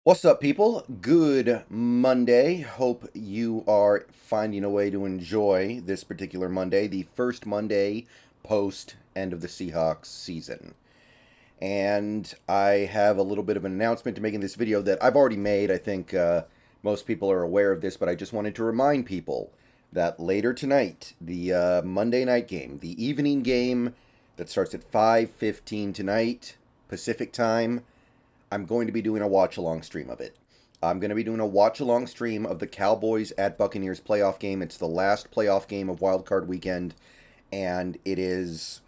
What's up, people? Good Monday. Hope you are finding a way to enjoy this particular Monday, the first Monday post end of the Seahawks season. And I have a little bit of an announcement to make in this video that I've already made. I think most people are aware of this, but I just wanted to remind people that later tonight, the Monday night game, the evening game that starts at 5:15 tonight, Pacific time, I'm going to be doing a watch along stream of it. I'm going to be doing a watch along stream of the Cowboys at Buccaneers playoff game. It's the last playoff game of Wild Card Weekend, and it is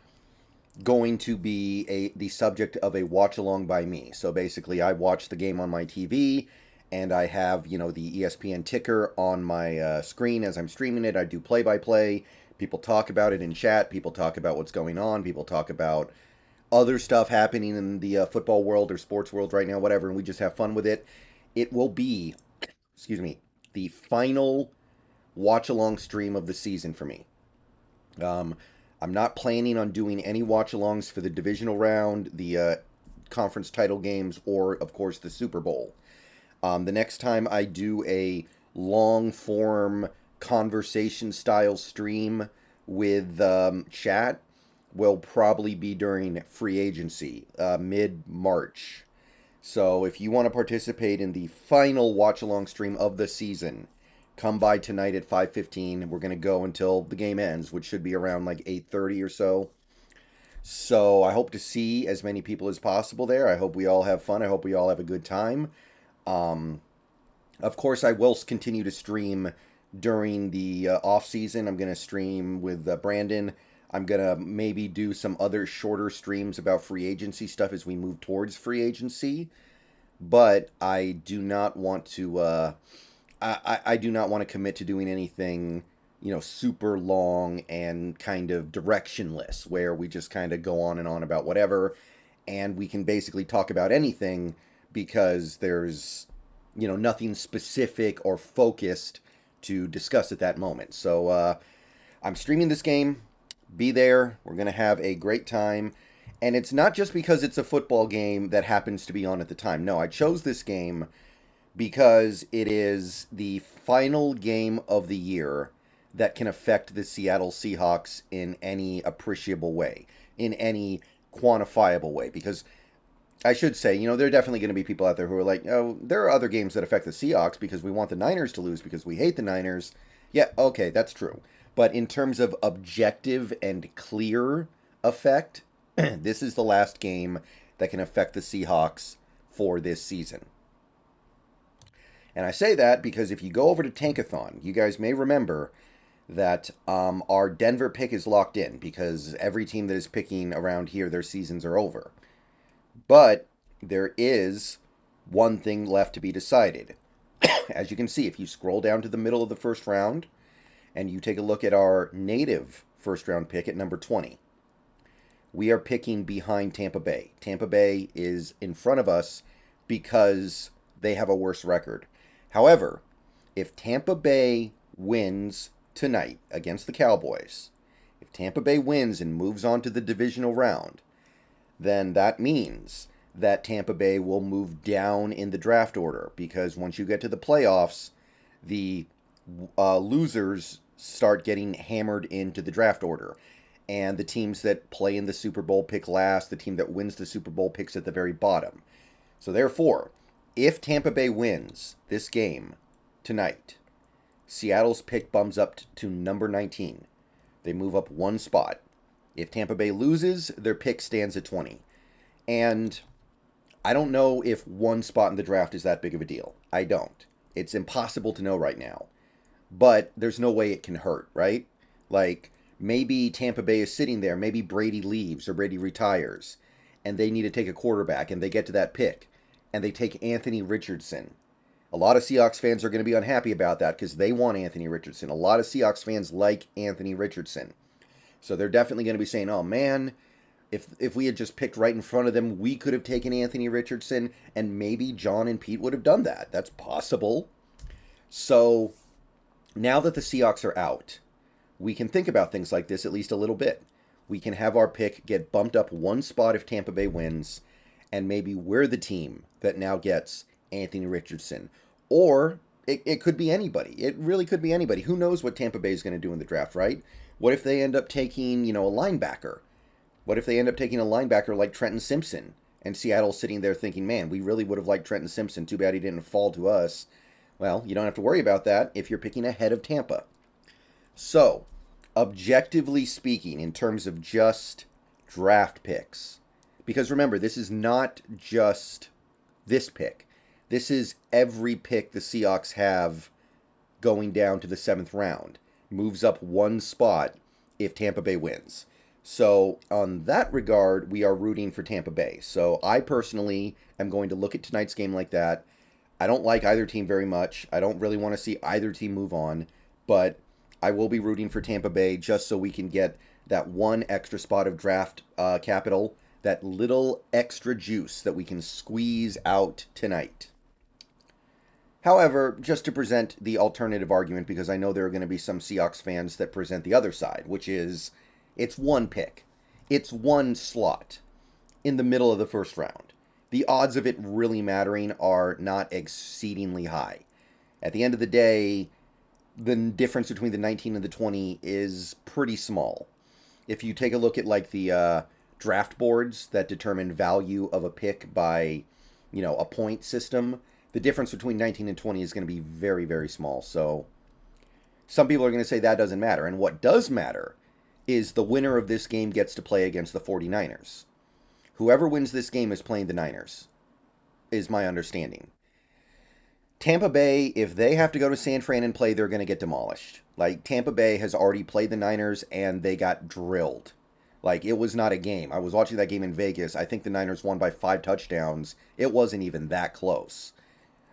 going to be the subject of a watch along by me. So basically, I watch the game on my TV, and I have the ESPN ticker on my screen as I'm streaming it. I do play by play. People talk about it in chat. People talk about what's going on. People talk about other stuff happening in the football world or sports world right now, whatever, and we just have fun with it. It will be, excuse me, the final watch along stream of the season for me. Um, I'm not planning on doing any watch alongs for the divisional round, the conference title games, or, of course, the Super Bowl. The next time I do a long form conversation style stream with chat will probably be during free agency, mid March. So if you want to participate in the final watch along stream of the season, come by tonight at 5:15. We're going to go until the game ends, which should be around like 8:30 or so. So I hope to see as many people as possible there. I hope we all have fun. I hope we all have a good time. Um, of course, I will continue to stream during the off season. I'm going to stream with Brandon. I'm going to maybe do some other shorter streams about free agency stuff as we move towards free agency. But I do not want to. I do not want to commit to doing anything, super long and kind of directionless, where we just kind of go on about whatever, and we can basically talk about anything because there's, nothing specific or focused to discuss at that moment. So I'm streaming this game. Be there. We're going to have a great time. And it's not just because it's a football game that happens to be on at the time. No, I chose this game because it is the final game of the year that can affect the Seattle Seahawks in any appreciable way, in any quantifiable way. Because I should say, there are definitely going to be people out there who are like, oh, there are other games that affect the Seahawks because we want the Niners to lose because we hate the Niners. Yeah, okay, that's true. But in terms of objective and clear effect, this is the last game that can affect the Seahawks for this season. And I say that because if you go over to Tankathon, you guys may remember that our Denver pick is locked in because every team that is picking around here, their seasons are over. But there is one thing left to be decided. As you can see, if you scroll down to the middle of the first round and you take a look at our native first round pick at number 20, we are picking behind Tampa Bay. Tampa Bay is in front of us because they have a worse record. However, if Tampa Bay wins tonight against the Cowboys, if Tampa Bay wins and moves on to the divisional round, then that means that Tampa Bay will move down in the draft order because once you get to the playoffs, the losers start getting hammered into the draft order. And the teams that play in the Super Bowl pick last. The team that wins the Super Bowl picks at the very bottom. So therefore, if Tampa Bay wins this game tonight, Seattle's pick bumps up to number 19. They move up one spot. If Tampa Bay loses, their pick stands at 20. And I don't know if one spot in the draft is that big of a deal. I don't. It's impossible to know right now. But there's no way it can hurt, right? Like, maybe Tampa Bay is sitting there. Maybe Brady leaves or Brady retires. And they need to take a quarterback. And they get to that pick. And they take Anthony Richardson. A lot of Seahawks fans are going to be unhappy about that because they want Anthony Richardson. A lot of Seahawks fans like Anthony Richardson. So they're definitely going to be saying, oh man, if we had just picked right in front of them, we could have taken Anthony Richardson, and maybe John and Pete would have done that. That's possible. So now that the Seahawks are out, we can think about things like this at least a little bit. We can have our pick get bumped up one spot if Tampa Bay wins, and maybe we're the team that now gets Anthony Richardson. Or it could be anybody. It really could be anybody. Who knows what Tampa Bay is going to do in the draft, right? What if they end up taking, a linebacker? What if they end up taking a linebacker like Trenton Simpson? And Seattle's sitting there thinking, man, we really would have liked Trenton Simpson. Too bad he didn't fall to us. Well, you don't have to worry about that if you're picking ahead of Tampa. So, objectively speaking, in terms of just draft picks, because remember, this is not just this pick. This is every pick the Seahawks have going down to the 7th round. Moves up one spot if Tampa Bay wins. So, on that regard, we are rooting for Tampa Bay. So, I personally am going to look at tonight's game like that. I don't like either team very much. I don't really want to see either team move on. But I will be rooting for Tampa Bay just so we can get that one extra spot of draft capital, that little extra juice that we can squeeze out tonight. However, just to present the alternative argument, because I know there are going to be some Seahawks fans that present the other side, which is, it's one pick. It's one slot in the middle of the first round. The odds of it really mattering are not exceedingly high. At the end of the day, the difference between the 19 and the 20 is pretty small. If you take a look at like the draft boards that determine value of a pick by, a point system, the difference between 19 and 20 is going to be very, very small. So some people are going to say that doesn't matter. And what does matter is the winner of this game gets to play against the 49ers. Whoever wins this game is playing the Niners, is my understanding. Tampa Bay, if they have to go to San Fran and play, they're going to get demolished. Like, Tampa Bay has already played the Niners, and they got drilled. Like, it was not a game. I was watching that game in Vegas. I think the Niners won by 5 touchdowns. It wasn't even that close.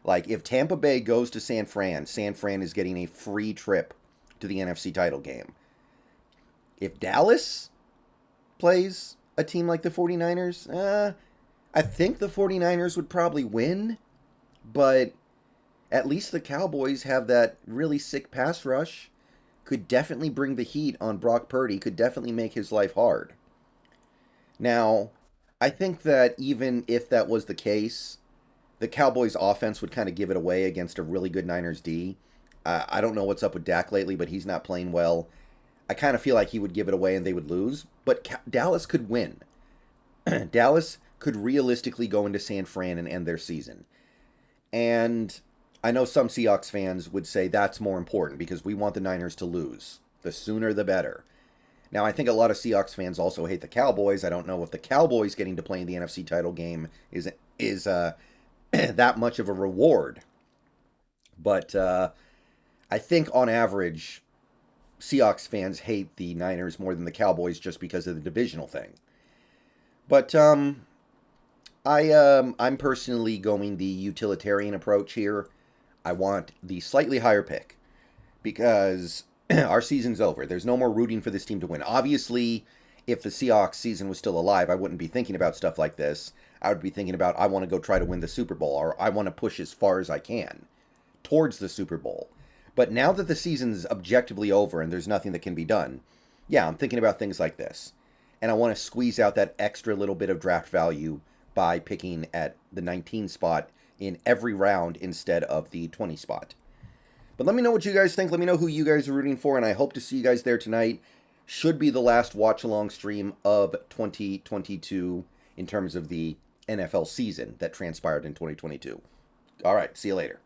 Like, if Tampa Bay goes to San Fran is getting a free trip to the NFC title game. If Dallas plays a team like the 49ers, I think the 49ers would probably win, but at least the Cowboys have that really sick pass rush. Could definitely bring the heat on Brock Purdy, could definitely make his life hard. Now, I think that even if that was the case, the Cowboys offense would kind of give it away against a really good Niners D. I don't know what's up with Dak lately, but he's not playing well. I kind of feel like he would give it away and they would lose, but Dallas could win. Dallas could realistically go into San Fran and end their season. And I know some Seahawks fans would say that's more important because we want the Niners to lose. The sooner the better. Now, I think a lot of Seahawks fans also hate the Cowboys. I don't know if the Cowboys getting to play in the NFC title game is that much of a reward. But I think on average, Seahawks fans hate the Niners more than the Cowboys just because of the divisional thing. But I'm personally going the utilitarian approach here. I want the slightly higher pick because our season's over. There's no more rooting for this team to win. Obviously, if the Seahawks season was still alive, I wouldn't be thinking about stuff like this. I would be thinking about, I want to go try to win the Super Bowl, or I want to push as far as I can towards the Super Bowl. But now that the season's objectively over and there's nothing that can be done, yeah, I'm thinking about things like this. And I want to squeeze out that extra little bit of draft value by picking at the 19 spot in every round instead of the 20 spot. But let me know what you guys think. Let me know who you guys are rooting for, and I hope to see you guys there tonight. Should be the last watch-along stream of 2022 in terms of the NFL season that transpired in 2022. All right, see you later.